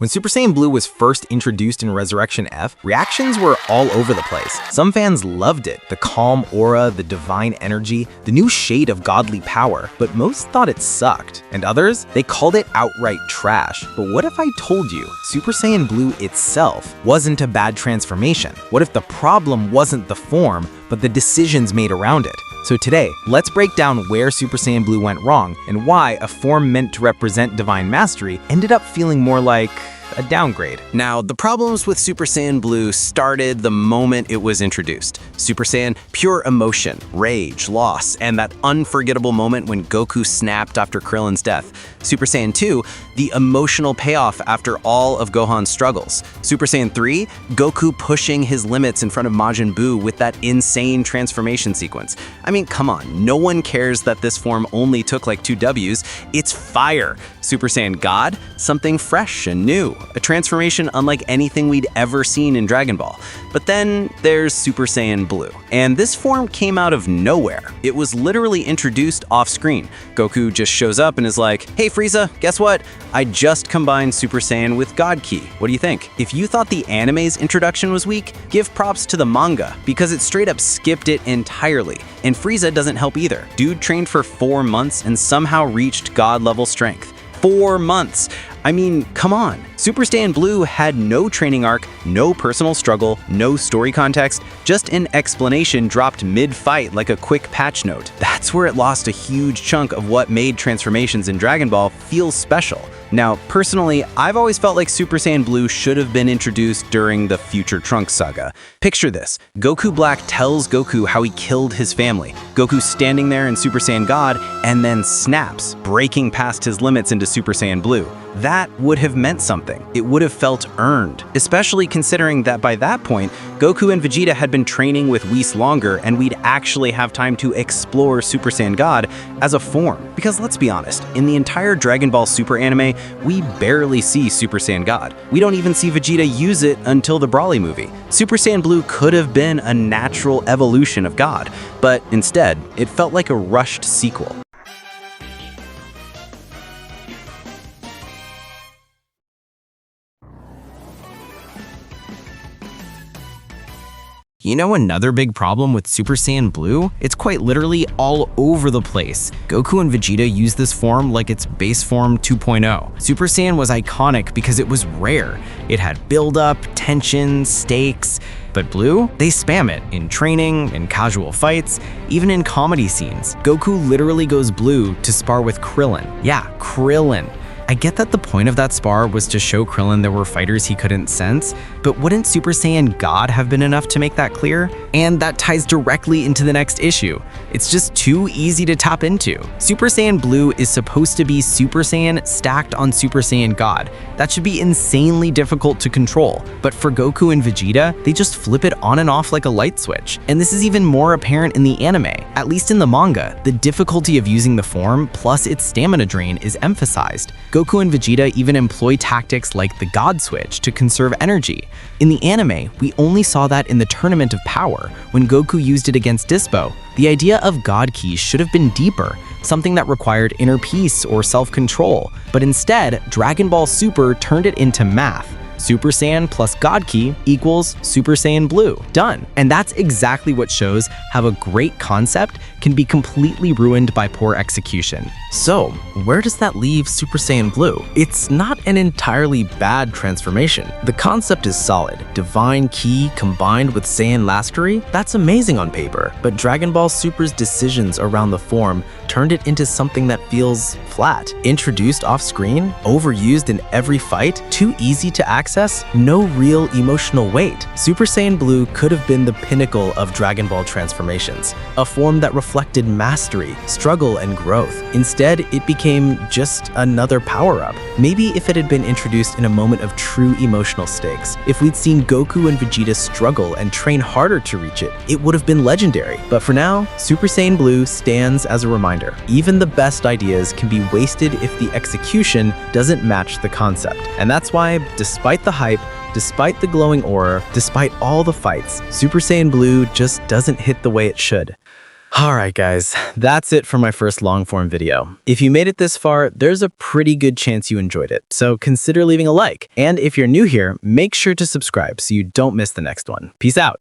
When Super Saiyan Blue was first introduced in Resurrection F, reactions were all over the place. Some fans loved it, the calm aura, the divine energy, the new shade of godly power, but most thought it sucked. And others, they called it outright trash. But what if I told you Super Saiyan Blue itself wasn't a bad transformation? What if the problem wasn't the form, but the decisions made around it? So today, let's break down where Super Saiyan Blue went wrong and why a form meant to represent divine mastery ended up feeling more like a downgrade. Now, the problems with Super Saiyan Blue started the moment it was introduced. Super Saiyan, pure emotion, rage, loss, and that unforgettable moment when Goku snapped after Krillin's death. Super Saiyan 2, the emotional payoff after all of Gohan's struggles. Super Saiyan 3, Goku pushing his limits in front of Majin Buu with that insane transformation sequence. I mean, come on, no one cares that this form only took like 2 Ws. It's fire. Super Saiyan God, something fresh and new. A transformation unlike anything we'd ever seen in Dragon Ball. But then there's Super Saiyan Blue. And this form came out of nowhere. It was literally introduced off screen. Goku just shows up and is like, "Hey Frieza, guess what? I just combined Super Saiyan with God Ki. What do you think?" If you thought the anime's introduction was weak, give props to the manga, because it straight up skipped it entirely. And Frieza doesn't help either. Dude trained for 4 months and somehow reached God level strength. 4 months. I mean, come on. Super Saiyan Blue had no training arc, no personal struggle, no story context, just an explanation dropped mid-fight like a quick patch note. That's where it lost a huge chunk of what made transformations in Dragon Ball feel special. Now, personally, I've always felt like Super Saiyan Blue should have been introduced during the Future Trunks saga. Picture this. Goku Black tells Goku how he killed his family. Goku standing there in Super Saiyan God and then snaps, breaking past his limits into Super Saiyan Blue. That would have meant something. It would have felt earned, especially considering that by that point, Goku and Vegeta had been training with Whis longer and we'd actually have time to explore Super Saiyan God as a form. Because let's be honest, in the entire Dragon Ball Super anime, we barely see Super Saiyan God. We don't even see Vegeta use it until the Broly movie. Super Saiyan Blue could have been a natural evolution of God, but instead, it felt like a rushed sequel. You know another big problem with Super Saiyan Blue? It's quite literally all over the place. Goku and Vegeta use this form like it's base form 2.0. Super Saiyan was iconic because it was rare. It had build-up, tension, stakes. But Blue, they spam it in training, in casual fights, even in comedy scenes. Goku literally goes blue to spar with Krillin. Yeah, Krillin. I get that the point of that spar was to show Krillin there were fighters he couldn't sense, but wouldn't Super Saiyan God have been enough to make that clear? And that ties directly into the next issue. It's just too easy to tap into. Super Saiyan Blue is supposed to be Super Saiyan stacked on Super Saiyan God. That should be insanely difficult to control. But for Goku and Vegeta, they just flip it on and off like a light switch. And this is even more apparent in the anime. At least in the manga, the difficulty of using the form plus its stamina drain is emphasized. Goku and Vegeta even employ tactics like the God Switch to conserve energy. In the anime, we only saw that in the Tournament of Power, when Goku used it against Dispo. The idea of God Keys should have been deeper, something that required inner peace or self-control. But instead, Dragon Ball Super turned it into math. Super Saiyan plus God Ki equals Super Saiyan Blue. Done. And that's exactly what shows how a great concept can be completely ruined by poor execution. So, where does that leave Super Saiyan Blue? It's not an entirely bad transformation. The concept is solid. Divine Ki combined with Saiyan Mastery? That's amazing on paper. But Dragon Ball Super's decisions around the form turned it into something that feels flat. Introduced off-screen, overused in every fight, too easy to access, no real emotional weight. Super Saiyan Blue could have been the pinnacle of Dragon Ball transformations, a form that reflected mastery, struggle, and growth. Instead, it became just another power-up. Maybe if it had been introduced in a moment of true emotional stakes, if we'd seen Goku and Vegeta struggle and train harder to reach it, it would have been legendary. But for now, Super Saiyan Blue stands as a reminder. Even the best ideas can be wasted if the execution doesn't match the concept. And that's why, despite the hype, despite the glowing aura, despite all the fights, Super Saiyan Blue just doesn't hit the way it should. Alright guys, that's it for my first long-form video. If you made it this far, there's a pretty good chance you enjoyed it, so consider leaving a like. And if you're new here, make sure to subscribe so you don't miss the next one. Peace out!